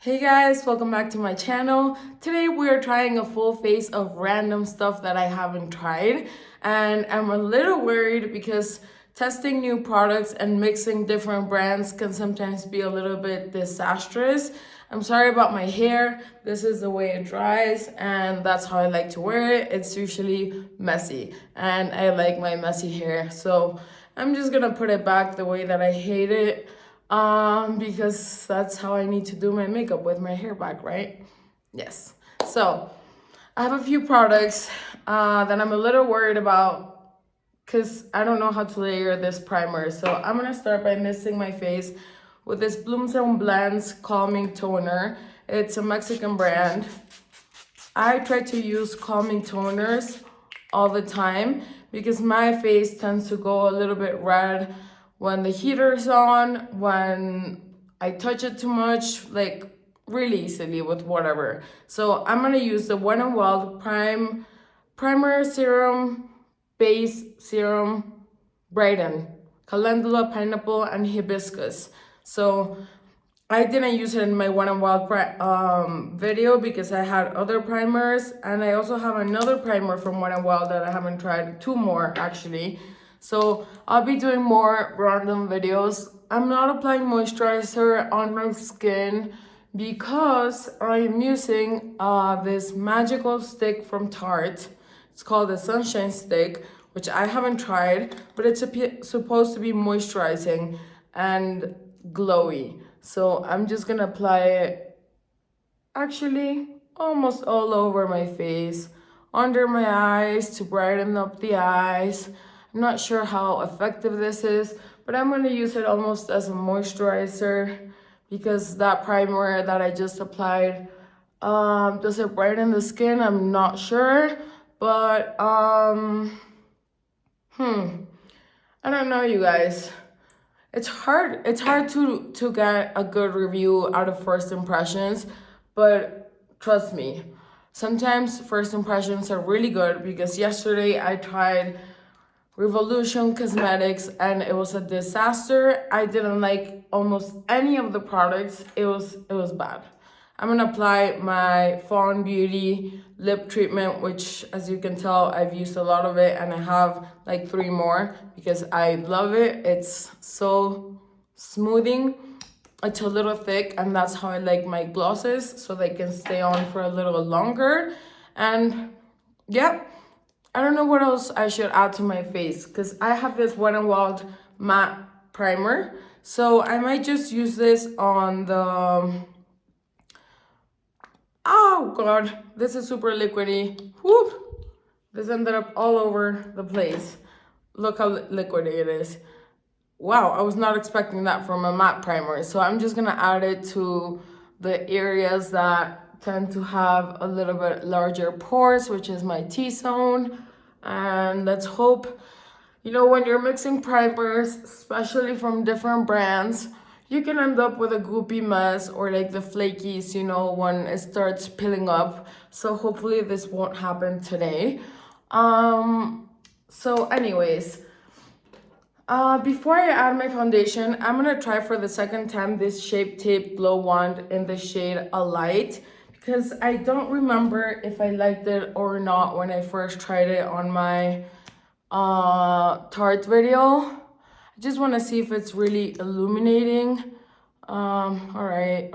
Hey guys, welcome back to my channel. Today we are trying a full face of random stuff that I haven't tried, and I'm a little worried because testing new products and mixing different brands can sometimes be a little bit disastrous. I'm sorry about my hair. This is the way it dries and that's how I like to wear it. It's usually messy and I like my messy hair. So I'm just gonna put it back the way that I hate it because that's how I need to do my makeup, with my hair back, right? Yes. So I have a few products that I'm a little worried about because I don't know how to layer this primer. So I'm gonna start by misting my face with this Blooms and Blends Calming Toner. It's a Mexican brand. I try to use calming toners all the time because my face tends to go a little bit red when the heater's on, when I touch it too much, like really easily with whatever. So I'm gonna use the Wet n Wild Primer Serum Base Serum Brighten, Calendula, Pineapple, and Hibiscus. So I didn't use it in my Wet n Wild video because I had other primers, and I also have another primer from Wet n Wild that I haven't tried, two more actually. So I'll be doing more random videos. I'm not applying moisturizer on my skin because I'm using this magical stick from Tarte. It's called the Sunshine Stick, which I haven't tried, but it's supposed to be moisturizing and glowy. So I'm just gonna apply it actually almost all over my face, under my eyes to brighten up the eyes. I'm not sure how effective this is, but I'm gonna use it almost as a moisturizer because that primer that I just applied, does it brighten the skin? I'm not sure, but I don't know, you guys. It's hard to get a good review out of first impressions, but trust me, sometimes first impressions are really good because yesterday I tried Revolution Cosmetics and it was a disaster. I didn't like almost any of the products. It was bad. I'm gonna apply my Fawn Beauty lip treatment, which as you can tell, I've used a lot of it and I have like 3 more because I love it. It's so smoothing. It's a little thick and that's how I like my glosses, so they can stay on for a little longer. And yeah, I don't know what else I should add to my face because I have this Wet n Wild matte primer. So I might just use this on the, oh god, this is super liquidy. Whoop. This ended up all over the place. Look how liquidy it is. Wow, I was not expecting that from a matte primer. So I'm just gonna add it to the areas that tend to have a little bit larger pores, which is my T-zone. And let's hope, when you're mixing primers, especially from different brands, you can end up with a goopy mess or like the flakies, when it starts peeling up. So hopefully this won't happen today. So anyways, before I add my foundation, I'm gonna try for the second time this Shape Tape Glow Wand in the shade Alight because I don't remember if I liked it or not when I first tried it on my Tarte video. I just want to see if it's really illuminating. All right.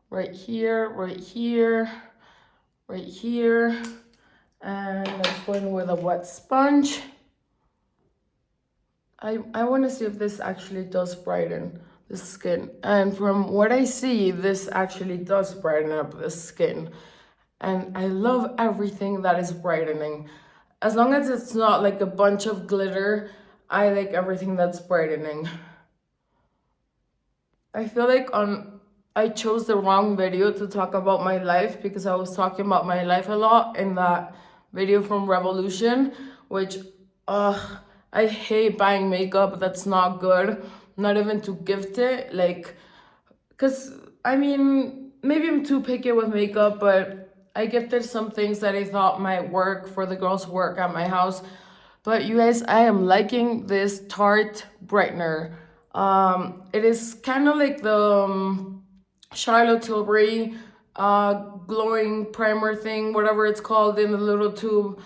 Right here, right here, right here. And let's go in with a wet sponge. I want to see if this actually does brighten the skin. And from what I see, this actually does brighten up the skin. And I love everything that is brightening. As long as it's not like a bunch of glitter, I like everything that's brightening. I feel like I chose the wrong video to talk about my life because I was talking about my life a lot in that video from Revolution, which I hate buying makeup that's not good, not even to gift it, like, because I mean, maybe I'm too picky with makeup, but I gifted some things that I thought might work for the girls who work at my house. But you guys, I am liking this Tarte brightener. It is kind of like the Charlotte Tilbury glowing primer thing, whatever it's called, in the little tube.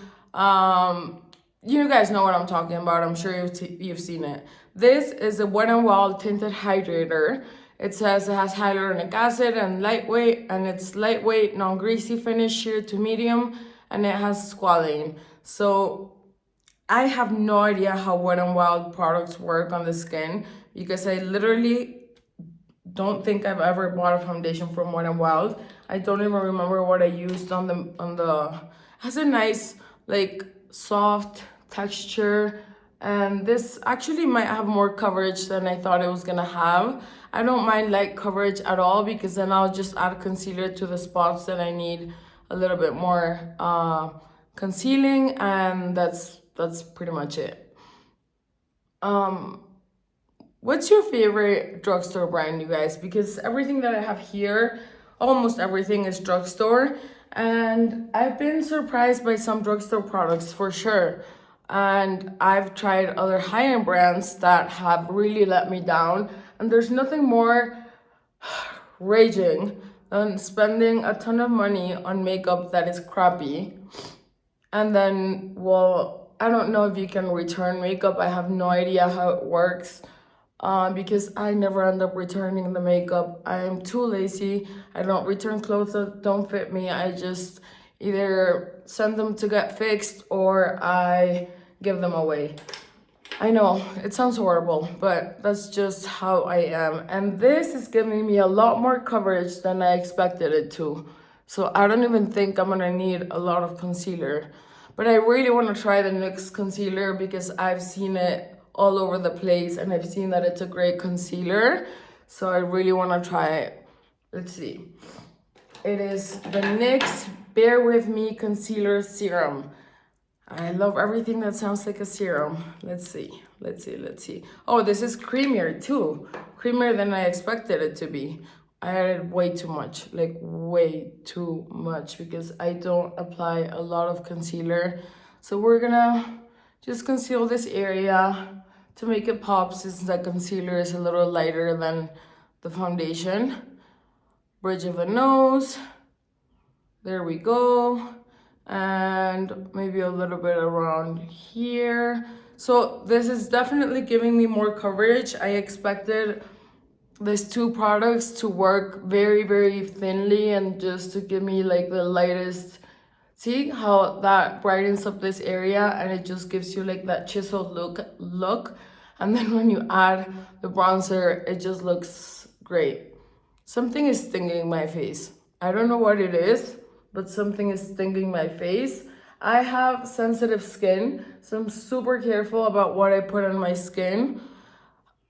You guys know what I'm talking about. I'm sure you've seen it. This is a Wet n Wild tinted hydrator. It says it has hyaluronic acid and lightweight, and it's lightweight, non-greasy finish, sheer to medium, and it has squalane. So I have no idea how Wet n Wild products work on the skin, because I literally don't think I've ever bought a foundation from Wet n Wild. I don't even remember what I used on the it has a nice like soft texture, and this actually might have more coverage than I thought it was gonna have. I don't mind light coverage at all, because then I'll just add concealer to the spots that I need a little bit more concealing, and that's pretty much it. What's your favorite drugstore brand, you guys? Because everything that I have here, almost everything is drugstore. And I've been surprised by some drugstore products for sure. And I've tried other high-end brands that have really let me down. And there's nothing more raging than spending a ton of money on makeup that is crappy. And then, well, I don't know if you can return makeup. I have no idea how it works. Because I never end up returning the makeup. I am too lazy. I don't return clothes that don't fit me. I just either send them to get fixed or I give them away. I know, it sounds horrible, but that's just how I am. And this is giving me a lot more coverage than I expected it to. So I don't even think I'm gonna need a lot of concealer. But I really wanna try the NYX concealer, because I've seen it all over the place and I've seen that it's a great concealer. So I really wanna try it. Let's see. It is the NYX Bare With Me Concealer Serum. I love everything that sounds like a serum. Let's see. Oh, this is creamier too. Creamier than I expected it to be. I added way too much, like way too much, because I don't apply a lot of concealer. So we're gonna just conceal this area to make it pop, since the concealer is a little lighter than the foundation. Bridge of the nose. There we go. And maybe a little bit around here. So this is definitely giving me more coverage. I expected these two products to work very, very thinly and just to give me like the lightest. See how that brightens up this area, and it just gives you like that chiseled look. And then when you add the bronzer, it just looks great. Something is stinging my face. I don't know what it is, but something is stinging my face. I have sensitive skin, so I'm super careful about what I put on my skin.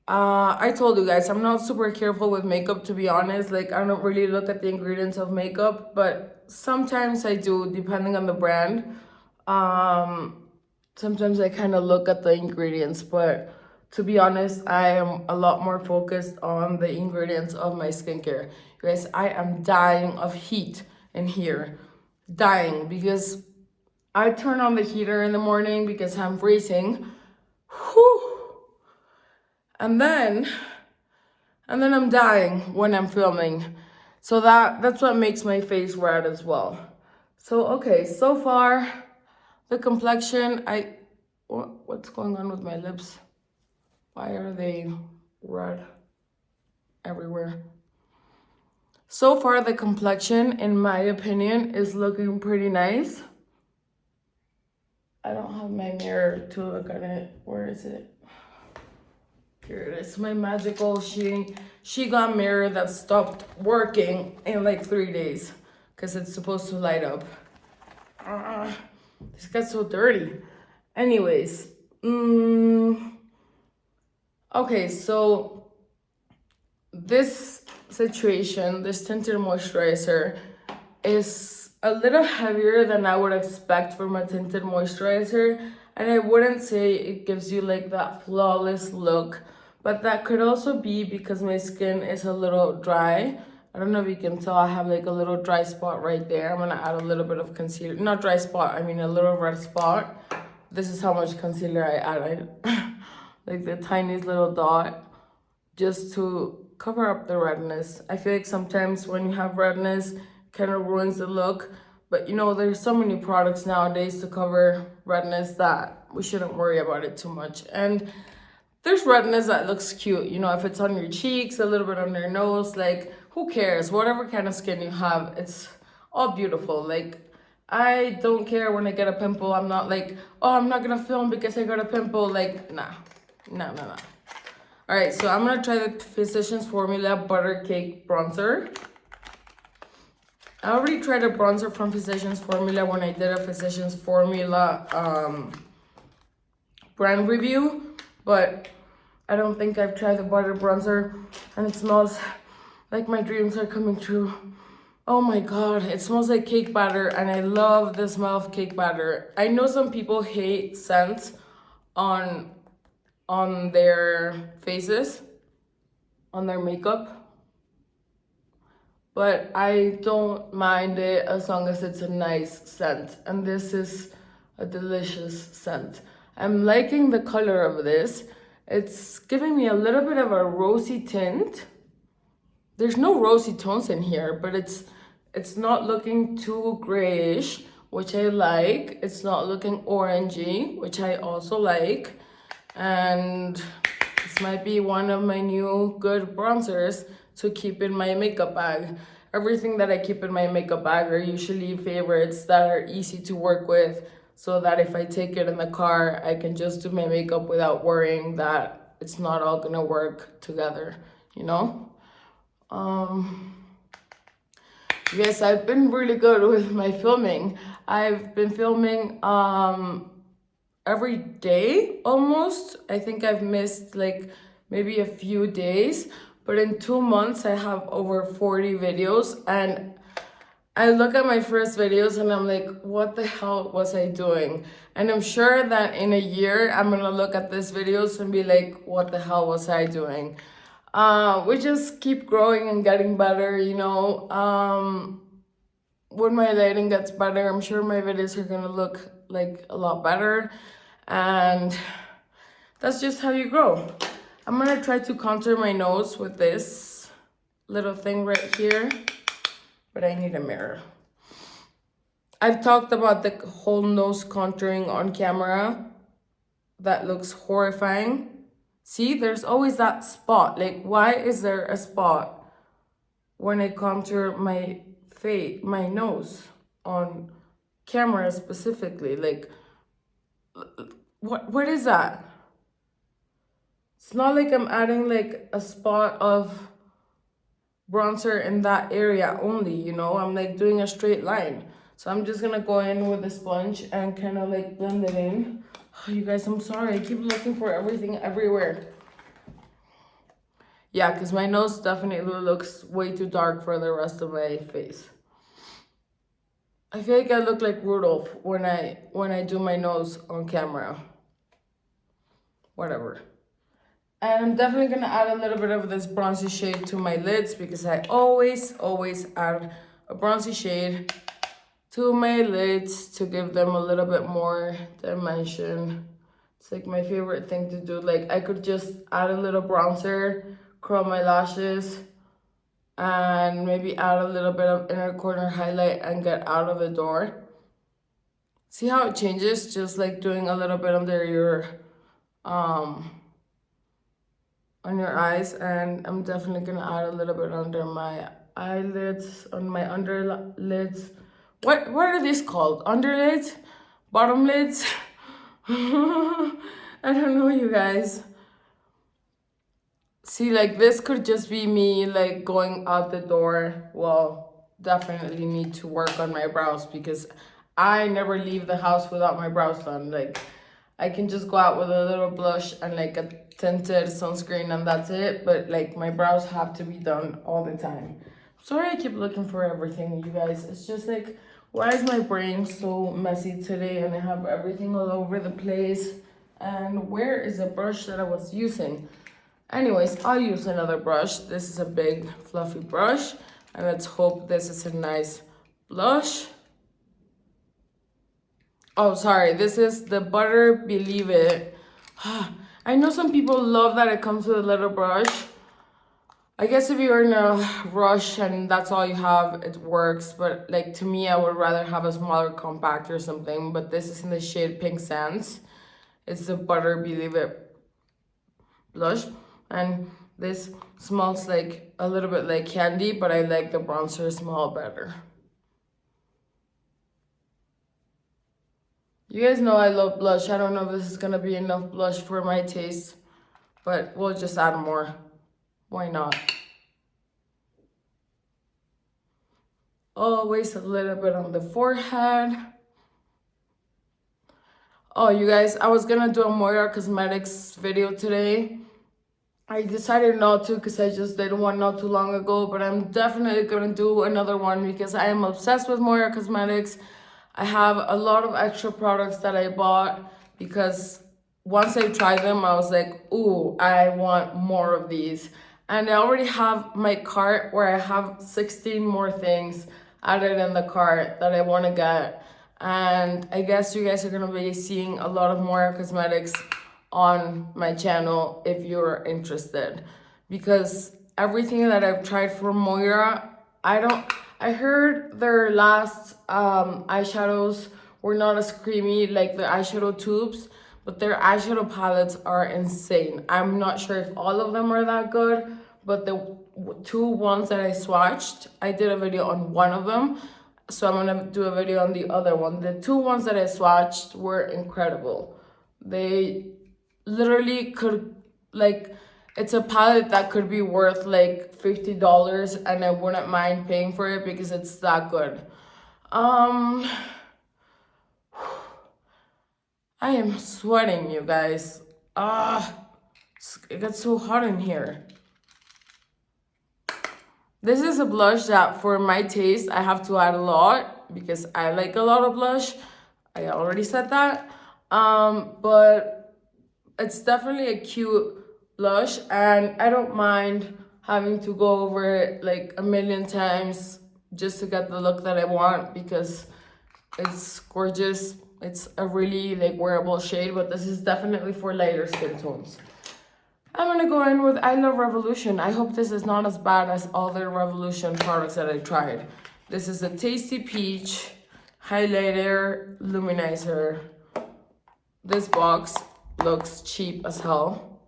I told you guys, I'm not super careful with makeup, to be honest. Like, I don't really look at the ingredients of makeup, but sometimes I do, depending on the brand. Sometimes I kind of look at the ingredients, but to be honest, I am a lot more focused on the ingredients of my skincare. You guys, I am dying of heat in here. Dying, because I turn on the heater in the morning because I'm freezing. Whew. And then I'm dying when I'm filming. So that's what makes my face red as well. So okay, so far the complexion, what's going on with my lips? Why are they red everywhere? So far the complexion, in my opinion, is looking pretty nice. I don't have my mirror to look at it. Where is it? Here it is, my magical She-Gone mirror that stopped working in like 3 days because it's supposed to light up. This got so dirty. Anyways, okay, so this situation, this tinted moisturizer is a little heavier than I would expect from a tinted moisturizer, and I wouldn't say it gives you like that flawless look, but that could also be because my skin is a little dry. I don't know if you can tell, I have like a little dry spot right there. I'm gonna add a little bit of concealer. Not dry spot, I mean a little red spot. This is how much concealer I added. Like the tiniest little dot, just to cover up the redness. I feel like sometimes when you have redness, kind of ruins the look. But you know, there's so many products nowadays to cover redness that we shouldn't worry about it too much. And there's redness that looks cute, you know, if it's on your cheeks, a little bit on your nose, like who cares? Whatever kind of skin you have, it's all beautiful. Like I don't care when I get a pimple. I'm not like, oh, I'm not gonna film because I got a pimple. Like, nah, no. All right, so I'm gonna try the Physicians Formula Butter Cake Bronzer. I already tried a bronzer from Physicians Formula when I did a Physicians Formula brand review, but I don't think I've tried the butter bronzer, and it smells like my dreams are coming true. Oh my god, it smells like cake batter, and I love the smell of cake batter. I know some people hate scents on their faces, on their makeup, but I don't mind it as long as it's a nice scent, and this is a delicious scent. I'm liking the color of this. It's giving me a little bit of a rosy tint. There's no rosy tones in here, but it's not looking too grayish, which I like. It's not looking orangey, which I also like. And this might be one of my new good bronzers to keep in my makeup bag. Everything that I keep in my makeup bag are usually favorites that are easy to work with, so that if I take it in the car, I can just do my makeup without worrying that it's not all gonna work together, you know? Yes, I've been really good with my filming. I've been filming every day almost. I think I've missed like maybe a few days, but in 2 months I have over 40 videos, and I look at my first videos and I'm like, what the hell was I doing? And I'm sure that in a year, I'm gonna look at these videos and be like, what the hell was I doing? We just keep growing and getting better, you know. When my lighting gets better, I'm sure my videos are gonna look like a lot better. And that's just how you grow. I'm gonna try to contour my nose with this little thing right here, but I need a mirror. I've talked about the whole nose contouring on camera. That looks horrifying. See, there's always that spot. Like, why is there a spot when I contour my face, my nose on camera specifically? Like, what is that? It's not like I'm adding like a spot of bronzer in that area only, you know. I'm like doing a straight line. So I'm just gonna go in with a sponge and kind of like blend it in. Oh, you guys, I'm sorry, I keep looking for everything everywhere. Yeah, because my nose definitely looks way too dark for the rest of my face. I feel like I look like Rudolph when I do my nose on camera. Whatever. And I'm definitely gonna add a little bit of this bronzy shade to my lids, because I always add a bronzy shade to my lids to give them a little bit more dimension. It's like my favorite thing to do. Like, I could just add a little bronzer, curl my lashes, and maybe add a little bit of inner corner highlight and get out of the door. See how it changes? Just like doing a little bit under your on your eyes. And I'm definitely gonna add a little bit under my eyelids, on my underlids. What are these called? Underlids? Bottom lids? I don't know, you guys. See, like, this could just be me like going out the door. Well, definitely need to work on my brows, because I never leave the house without my brows done. Like, I can just go out with a little blush and like a tinted sunscreen and that's it. But like, my brows have to be done all the time. Sorry, I keep looking for everything, you guys. It's just like, why is my brain so messy today and I have everything all over the place? And where is the brush that I was using? Anyways, I'll use another brush. This is a big fluffy brush, and let's hope this is a nice blush. Oh, sorry, this is the Butter Believe It. I know some people love that it comes with a little brush. I guess if you're in a rush and that's all you have, it works. But like to me, I would rather have a smaller compact or something. But this is in the shade Pink Sands. It's the Butter Believe It blush. And this smells like a little bit like candy, but I like the bronzer smell better. You guys know I love blush. I don't know if this is gonna be enough blush for my taste, but we'll just add more. Why not? Always a little bit on the forehead. Oh, you guys, I was gonna do a Moira Cosmetics video today. I decided not to because I just did one not too long ago, but I'm definitely gonna do another one because I am obsessed with Moira Cosmetics. I have a lot of extra products that I bought because once I tried them, I was like, ooh, I want more of these. And I already have my cart where I have 16 more things added in the cart that I want to get. And I guess you guys are going to be seeing a lot of Moira Cosmetics on my channel if you're interested. Because everything that I've tried from Moira, I heard their last eyeshadows were not as creamy like the eyeshadow tubes, but their eyeshadow palettes are insane. I'm not sure if all of them are that good, but the two ones that I swatched, I did a video on one of them, so I'm gonna do a video on the other one. The two ones that I swatched were incredible. They literally could, like, it's a palette that could be worth like $50 and I wouldn't mind paying for it because it's that good. I am sweating, you guys. It gets so hot in here. This is a blush that for my taste, I have to add a lot because I like a lot of blush. I already said that. But it's definitely a cute blush and I don't mind having to go over it like a million times just to get the look that I want because it's gorgeous. It's a really like wearable shade, but this is definitely for lighter skin tones. I'm gonna go in with I Love Revolution. I hope this is not as bad as all the Revolution products that I tried. This is a Tasty Peach Highlighter Luminizer. This box looks cheap as hell.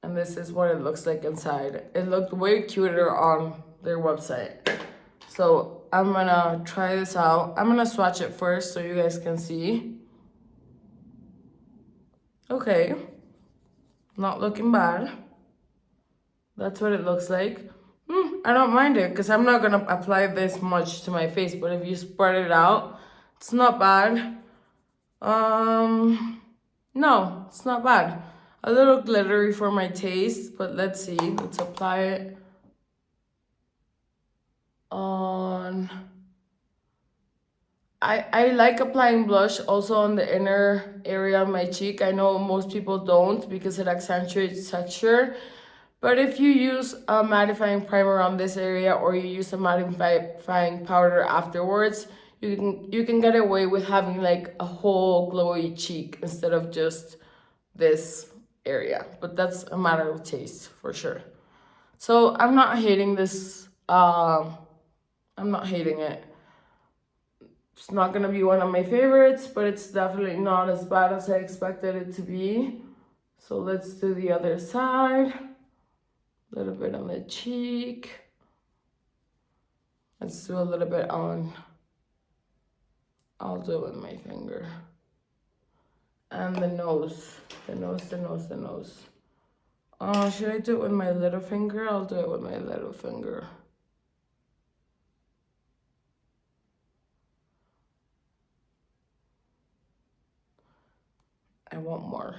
And this is what it looks like inside. It looked way cuter on their website. So I'm gonna try this out. I'm gonna swatch it first so you guys can see. Okay. Not looking bad. That's what it looks like. I don't mind it because I'm not gonna apply this much to my face, but if you spread it out, it's not bad. No, it's not bad. A little glittery for my taste, but let's see. Let's apply it on. I like applying blush also on the inner area of my cheek. I know most people don't because it accentuates texture. But if you use a mattifying primer on this area or you use a mattifying powder afterwards, you can get away with having like a whole glowy cheek instead of just this area. But that's a matter of taste for sure. So I'm not hating this. I'm not hating it. It's not gonna be one of my favorites, but it's definitely not as bad as I expected it to be. So let's do the other side. A little bit on the cheek. Let's do a little bit on, I'll do it with my finger. And the nose. The nose. Should I do it with my little finger? I'll do it with my little finger. I want more.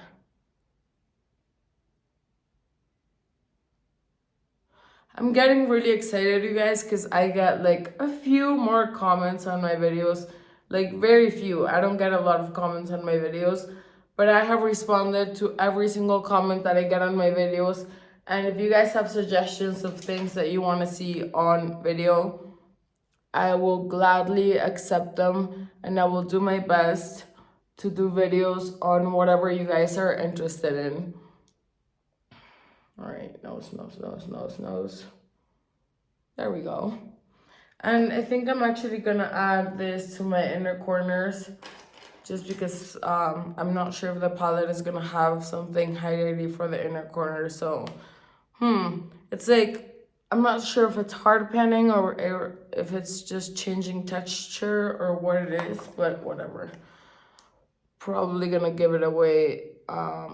I'm getting really excited, you guys, because I get like a few more comments on my videos. Like very few. I don't get a lot of comments on my videos, but I have responded to every single comment that I get on my videos. And if you guys have suggestions of things that you want to see on video, I will gladly accept them and I will do my best to do videos on whatever you guys are interested in. All right, nose. There we go. And I think I'm actually gonna add this to my inner corners just because I'm not sure if the palette is gonna have something highlighty for the inner corner. So, it's like, I'm not sure if it's hard panning or if it's just changing texture or what it is, but whatever. Probably gonna give it away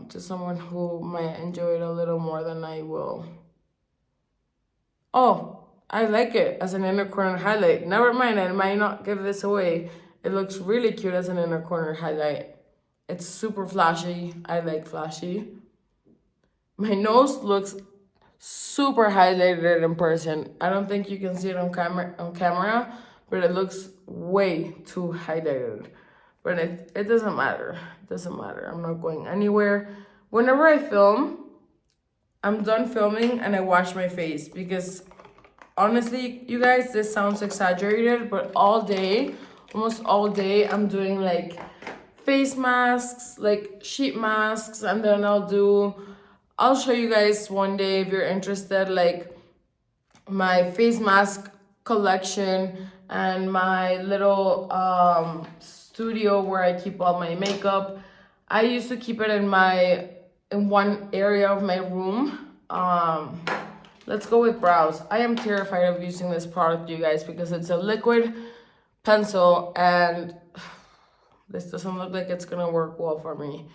to someone who might enjoy it a little more than I will. Oh, I like it as an inner corner highlight. Never mind, I might not give this away. It looks really cute as an inner corner highlight. It's super flashy. I like flashy. My nose looks super highlighted in person. I don't think you can see it on camera, but it looks way too highlighted. But it doesn't matter. It doesn't matter. I'm not going anywhere. Whenever I film, I'm done filming and I wash my face because honestly, you guys, this sounds exaggerated, but all day, almost all day, I'm doing like face masks, like sheet masks, and then I'll show you guys one day if you're interested, like my face mask collection and my little studio where I keep all my makeup. I used to keep it in one area of my room. Let's go with brows. I am terrified of using this product, you guys, because it's a liquid pencil and this doesn't look like it's gonna work well for me,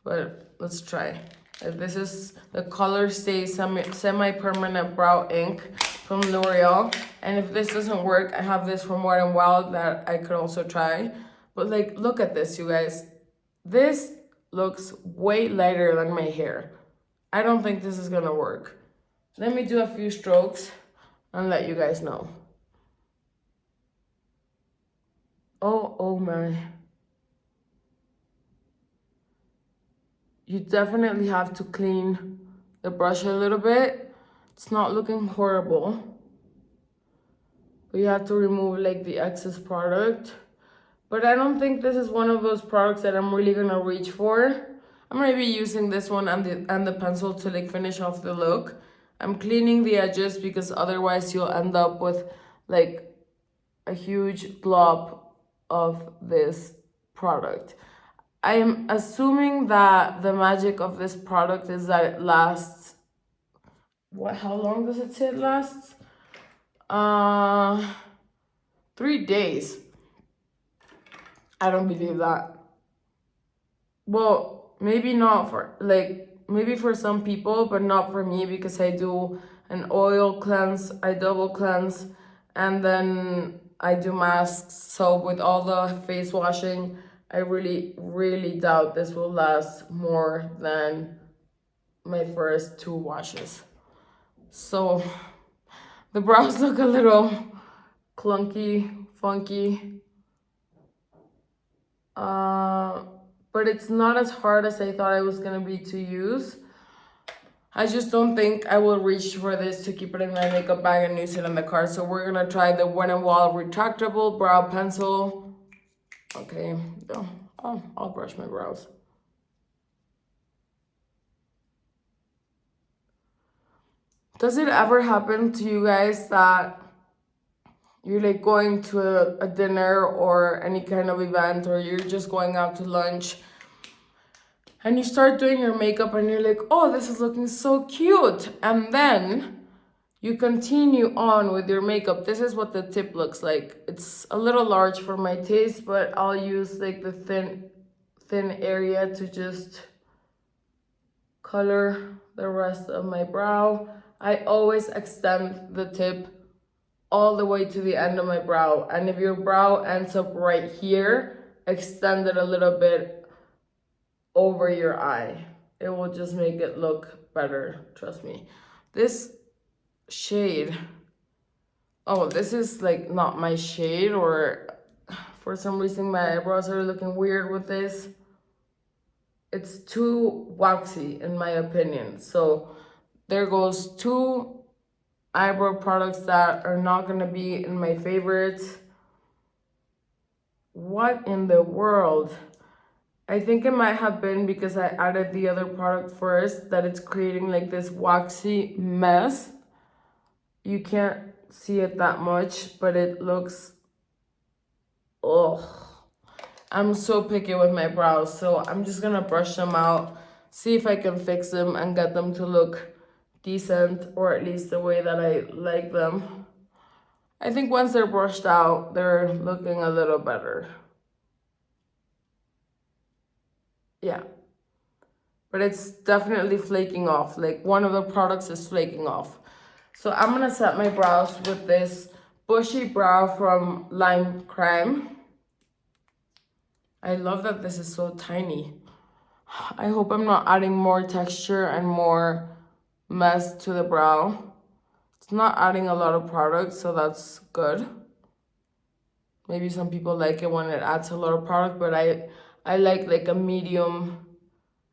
but let's try. This is the Color Stay Semi-Permanent Brow Ink from L'Oreal. And if this doesn't work, I have this from Wet n Wild that I could also try. But like, look at this, you guys. This looks way lighter than my hair. I don't think this is gonna work. Let me do a few strokes and let you guys know. Oh my. You definitely have to clean the brush a little bit. It's not looking horrible, but you have to remove like the excess product. But I don't think this is one of those products that I'm really gonna reach for. I'm gonna be using this one and the pencil to like finish off the look. I'm cleaning the edges because otherwise you'll end up with like a huge blob of this product. I am assuming that the magic of this product is that it lasts. How long does it say it lasts? 3 days. I don't believe that. Well, maybe not for maybe for some people, but not for me because I do an oil cleanse, I double cleanse, and then I do masks. So with all the face washing, I really doubt this will last more than my first 2 washes. So the brows look a little clunky, funky. But it's not as hard as I thought it was gonna be to use. I just don't think I will reach for this to keep it in my makeup bag and use it in the car. So we're gonna try the Wet n Wild retractable brow pencil. Okay, I'll brush my brows. Does it ever happen to you guys that you're like going to a dinner or any kind of event, or you're just going out to lunch and you start doing your makeup and you're like, oh, this is looking so cute, and then you continue on with your makeup? This is what the tip looks like. It's a little large for my taste, but I'll use like the thin area to just color the rest of my brow. I always extend the tip all the way to the end of my brow, and if your brow ends up right here, extend it a little bit over your eye. It will just make it look better, trust me. This shade, oh, this is like not my shade, or for some reason my eyebrows are looking weird with this. It's too waxy in my opinion. So there goes 2 eyebrow products that are not gonna be in my favorites. What in the world? I think it might have been because I added the other product first that it's creating like this waxy mess. You can't see it that much, but it looks, ugh. I'm so picky with my brows, so I'm just gonna brush them out, see if I can fix them and get them to look decent, or at least the way that I like them. I think once they're brushed out, they're looking a little better. Yeah. But it's definitely flaking off. Like one of the products is flaking off. So I'm gonna set my brows with this bushy brow from Lime Crime. I love that this is so tiny. I hope I'm not adding more texture and more mess to the brow. It's not adding a lot of product, so that's good. Maybe some people like it when it adds a lot of product, but I like a medium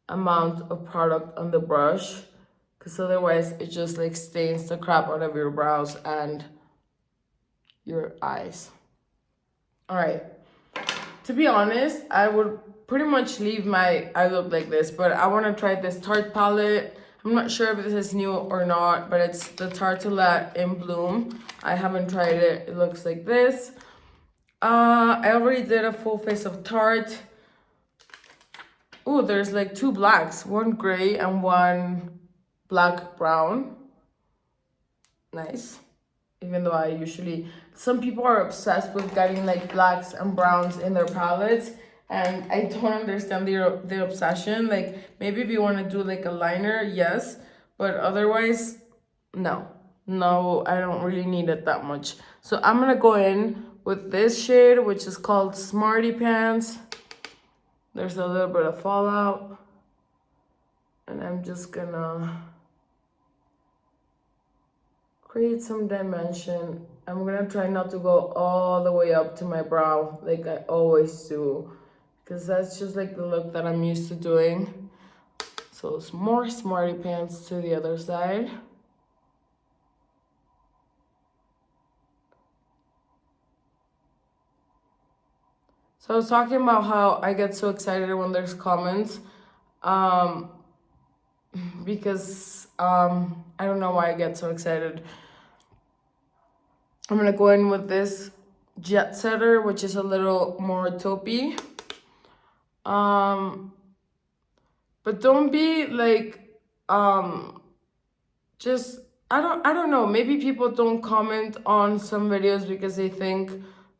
amount of product on the brush, because otherwise it just like stains the crap out of your brows and your eyes. All right, to be honest, I would pretty much leave my eye look like this, but I want to try this Tarte palette. I'm not sure if this is new or not, but it's the Tartelette in Bloom. I haven't tried it. It looks like this. I already did a full face of Tarte. Oh, there's like two blacks, one gray and one black brown. Nice. Even though I usually, some people are obsessed with getting like blacks and browns in their palettes, and I don't understand the obsession. Like maybe if you want to do like a liner, yes, but otherwise, no. No, I don't really need it that much. So I'm gonna go in with this shade, which is called Smarty Pants. There's a little bit of fallout, and I'm just gonna create some dimension. I'm gonna try not to go all the way up to my brow like I always do, because that's just like the look that I'm used to doing. So it's more Smarty Pants to the other side. So I was talking about how I get so excited when there's comments, because I don't know why I get so excited. I'm gonna go in with this Jet Setter, which is a little more taupey. But don't be like, just, I don't know, maybe people don't comment on some videos because they think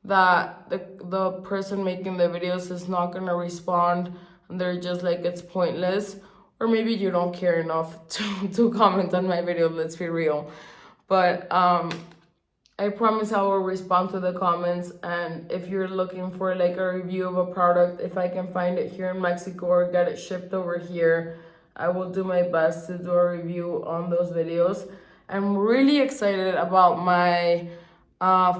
that the person making the videos is not gonna respond, and they're just like, it's pointless. Or maybe you don't care enough to comment on my video, let's be real. But I promise I will respond to the comments, and if you're looking for like a review of a product, if I can find it here in Mexico or get it shipped over here, I will do my best to do a review on those videos. I'm really excited about my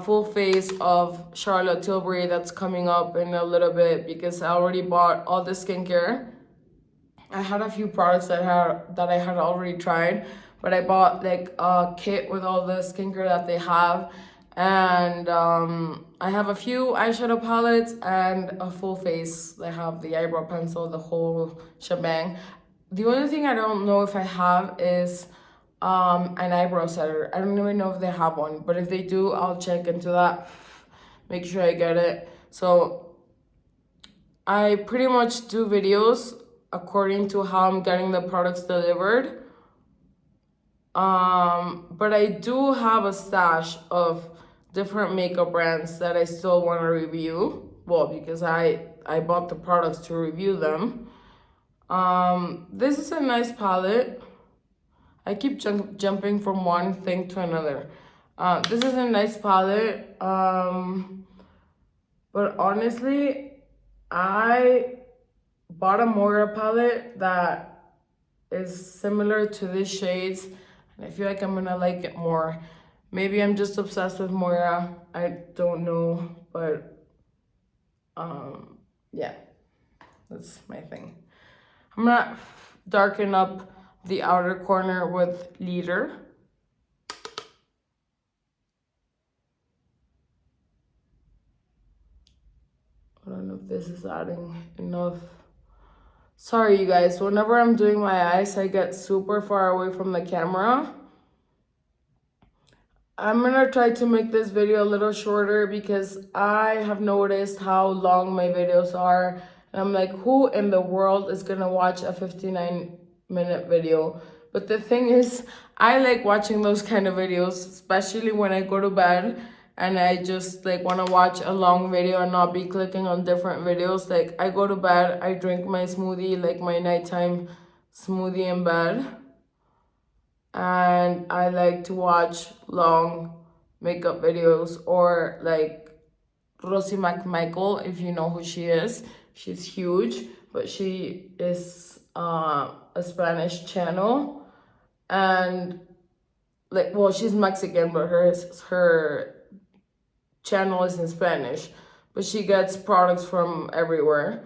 full face of Charlotte Tilbury that's coming up in a little bit, because I already bought all the skincare. I had a few products that I had already tried, but I bought like a kit with all the skincare that they have, and I have a few eyeshadow palettes and a full face. I have the eyebrow pencil, the whole shebang. The only thing I don't know if I have is an eyebrow setter. I don't even know if they have one, but if they do, I'll check into that, make sure I get it. So I pretty much do videos according to how I'm getting the products delivered. But I do have a stash of different makeup brands that I still want to review. Well, because I bought the products to review them. This is a nice palette. I keep jumping from one thing to another. This is a nice palette. But honestly, I bought a Moira palette that is similar to these shades, and I feel like I'm gonna like it more. Maybe I'm just obsessed with Moira, I don't know, but yeah, that's my thing. I'm gonna darken up the outer corner with Leader. I don't know if this is adding enough Sorry, you guys. Whenever I'm doing my eyes, I get super far away from the camera. I'm gonna try to make this video a little shorter because I have noticed how long my videos are. And I'm like, who in the world is gonna watch a 59-minute video? But the thing is, I like watching those kind of videos, especially when I go to bed and I just like wanna watch a long video and not be clicking on different videos. Like I go to bed, I drink my smoothie, like my nighttime smoothie in bed. And I like to watch long makeup videos, or like Rosie McMichael, if you know who she is. She's huge, but she is a Spanish channel, and like, well, she's Mexican, but her channel is in Spanish, but she gets products from everywhere.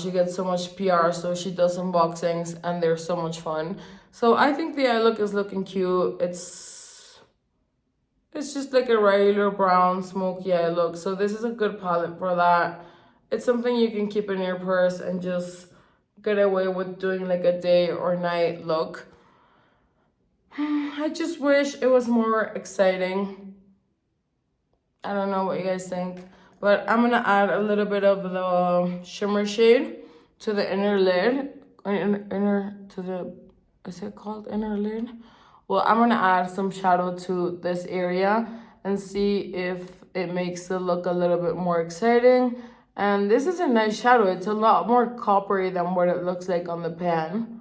She gets so much PR, so she does unboxings, and they're so much fun. So I think the eye look is looking cute. It's just like a regular brown smoky eye look. So this is a good palette for that. It's something you can keep in your purse and just get away with doing like a day or night look. I just wish it was more exciting. I don't know what you guys think, but I'm gonna add a little bit of the shimmer shade to the inner lid. Is it called inner lid? Well, I'm gonna add some shadow to this area and see if it makes it look a little bit more exciting. And this is a nice shadow. It's a lot more coppery than what it looks like on the pan.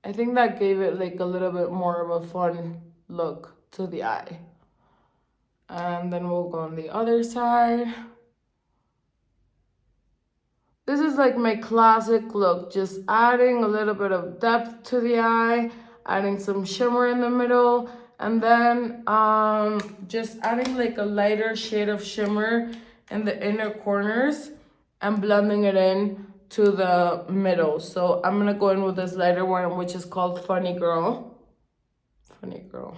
I think that gave it like a little bit more of a fun look to the eye. And then we'll go on the other side. This is like my classic look, just adding a little bit of depth to the eye, adding some shimmer in the middle, and then just adding like a lighter shade of shimmer in the inner corners and blending it in to the middle. So I'm gonna go in with this lighter one, which is called Funny Girl. Funny Girl.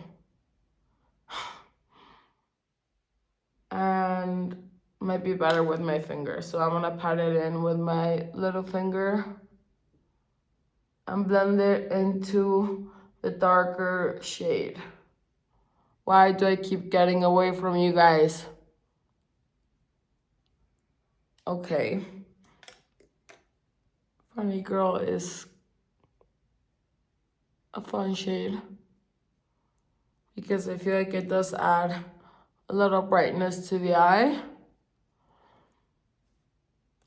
And might be better with my finger. So I'm gonna pat it in with my little finger and blend it into the darker shade. Why do I keep getting away from you guys? Okay. Funny Girl is a fun shade because I feel like it does add a little brightness to the eye.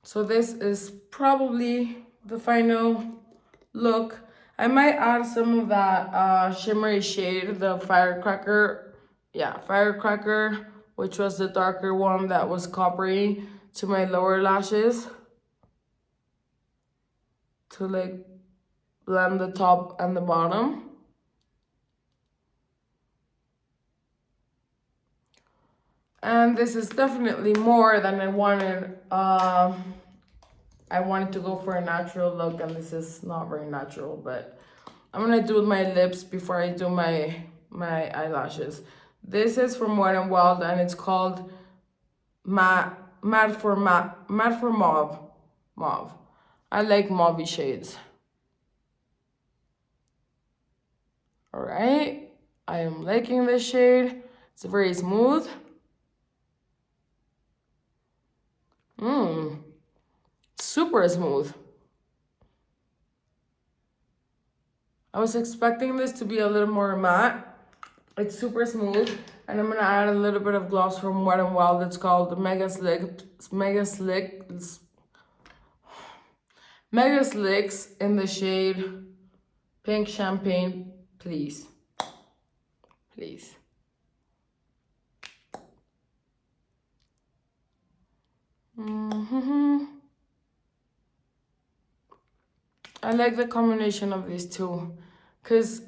So this is probably the final look. I might add some of that shimmery shade, the Firecracker. Yeah, Firecracker, which was the darker one that was coppery, to my lower lashes. To like blend the top and the bottom. And this is definitely more than I wanted. I wanted to go for a natural look, and this is not very natural, but I'm gonna do my lips before I do my eyelashes. This is from Wet n Wild, and it's called Mad for Mauve. Mauve. I like mauvey shades. All right, I am liking this shade. It's very smooth. Super smooth. I was expecting this to be a little more matte. It's super smooth. And I'm gonna add a little bit of gloss from Wet n Wild. It's called Mega Slicks in the shade Pink Champagne, please. Please. I like the combination of these two, because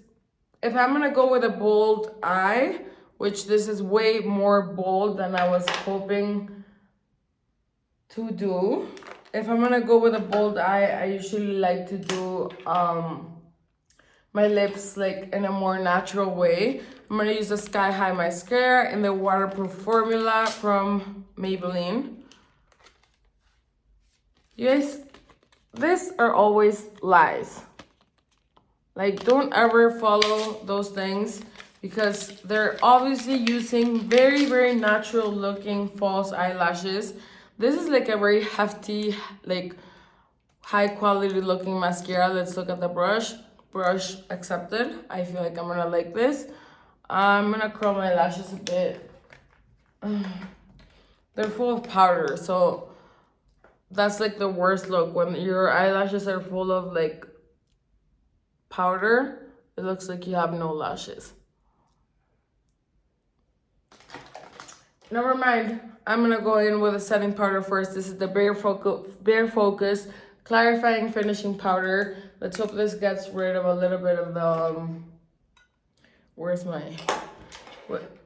if I'm gonna go with a bold eye, which this is way more bold than I was hoping to do. If I'm gonna go with a bold eye, I usually like to do my lips like in a more natural way. I'm gonna use the Sky High mascara in the waterproof formula from Maybelline. You guys, these are always lies. Like, don't ever follow those things because they're obviously using very, very natural looking false eyelashes. This is like a very hefty, like high quality looking mascara. Let's look at the brush. Brush accepted. I feel like I'm gonna like this. I'm gonna curl my lashes a bit. They're full of powder, so that's like the worst look when your eyelashes are full of like powder. It looks like you have no lashes. Never mind. I'm gonna go in with a setting powder first. This is the Bare Focus Clarifying Finishing Powder. Let's hope this gets rid of a little bit of the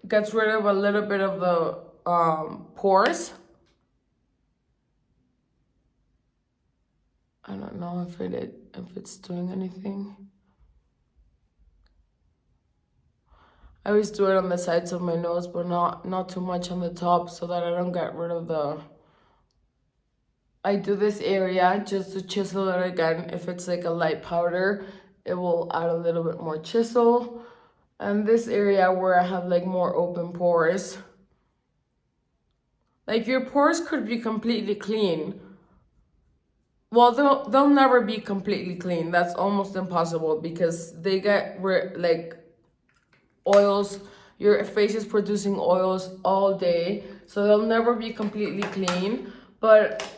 gets rid of a little bit of the pores. I don't know if it's doing anything. I always do it on the sides of my nose, but not too much on the top so that I don't get rid of the... I do this area just to chisel it again. If it's like a light powder, it will add a little bit more chisel. And this area where I have like more open pores. Like your pores could be completely clean. Well, they'll never be completely clean. That's almost impossible because they get like oils. Your face is producing oils all day, so they'll never be completely clean. But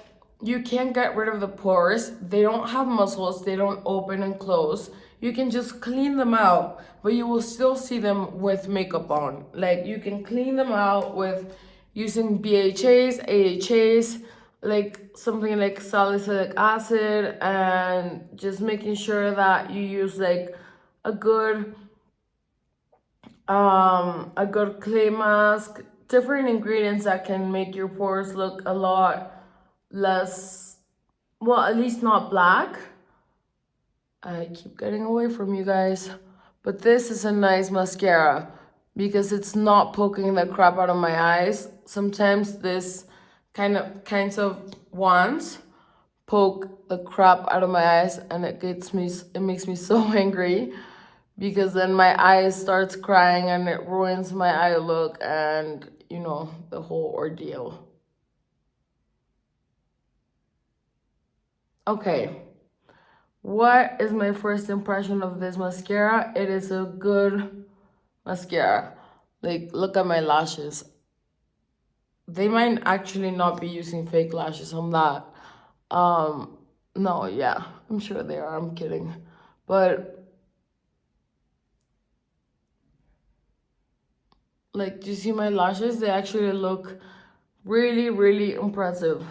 you can't get rid of the pores. They don't have muscles. They don't open and close. You can just clean them out, but you will still see them with makeup on. Like you can clean them out with using BHAs, AHAs, like something like salicylic acid, and just making sure that you use like a good clay mask, different ingredients that can make your pores look a lot less, well, at least not black. I keep getting away from you guys, but this is a nice mascara because it's not poking the crap out of my eyes. Sometimes this kinds of wands poke the crap out of my eyes, and it makes me so angry because then my eye starts crying and it ruins my eye look and you know the whole ordeal. Okay, what is my first impression of this mascara? It is a good mascara. Like, look at my lashes. They might actually not be using fake lashes on that. No, yeah, I'm sure they are. I'm kidding. But like, do you see my lashes? They actually look really, really impressive.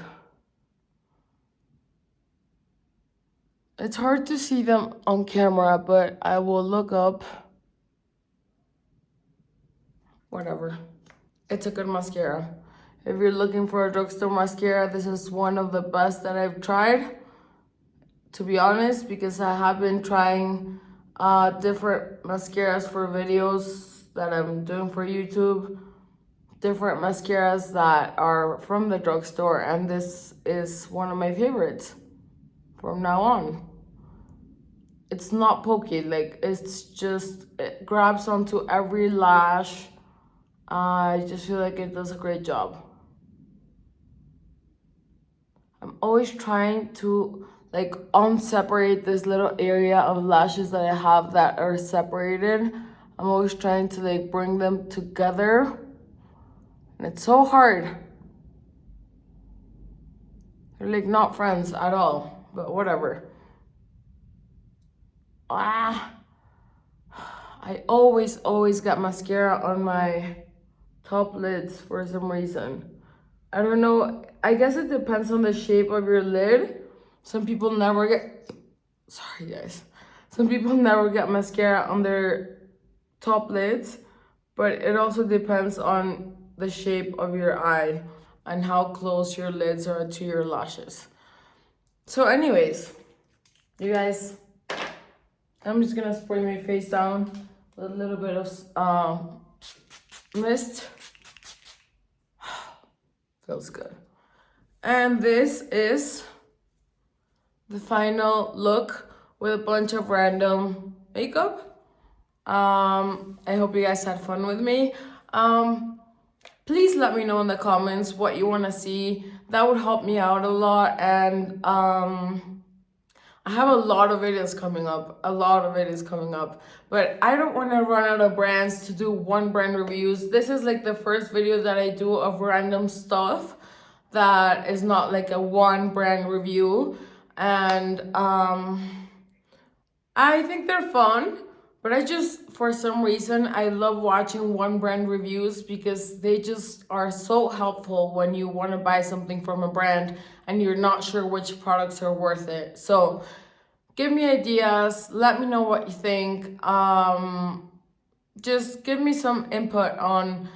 It's hard to see them on camera, but I will look up. Whatever. It's a good mascara. If you're looking for a drugstore mascara, this is one of the best that I've tried, to be honest, because I have been trying different mascaras for videos that I'm doing for YouTube, different mascaras that are from the drugstore, and this is one of my favorites from now on. It's not pokey, like it's just, it grabs onto every lash. I just feel like it does a great job. I'm always trying to like unseparate this little area of lashes that I have that are separated. I'm always trying to like bring them together. And it's so hard. They're like not friends at all, but whatever. I always got mascara on my top lids for some reason. I don't know. I guess it depends on the shape of your lid. Some people never get... Sorry, guys. Some people never get mascara on their top lids. But it also depends on the shape of your eye and how close your lids are to your lashes. So anyways, you guys, I'm just going to spray my face down with a little bit of mist. Feels good. And this is the final look with a bunch of random makeup. I hope you guys had fun with me. Please let me know in the comments what you want to see. That would help me out a lot. And I have a lot of videos coming up. A lot of videos coming up. But I don't want to run out of brands to do one brand reviews. This is like the first video that I do of random stuff that is not like a one brand review. And I think they're fun, but I just, for some reason, I love watching one brand reviews because they just are so helpful when you want to buy something from a brand and you're not sure which products are worth it. So give me ideas, let me know what you think. Just give me some input on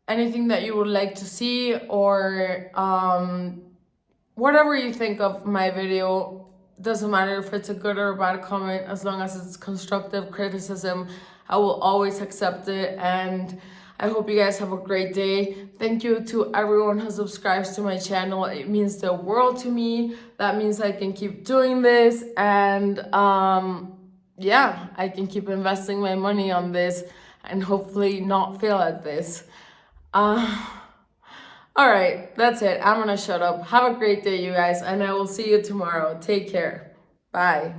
anything that you would like to see, or whatever you think of my video. Doesn't matter if it's a good or a bad comment, as long as it's constructive criticism, I will always accept it. And I hope you guys have a great day. Thank you to everyone who subscribes to my channel. It means the world to me. That means I can keep doing this, and yeah, I can keep investing my money on this and hopefully not fail at this. All right, that's it. I'm gonna shut up. Have a great day, you guys, and I will see you tomorrow. Take care. Bye.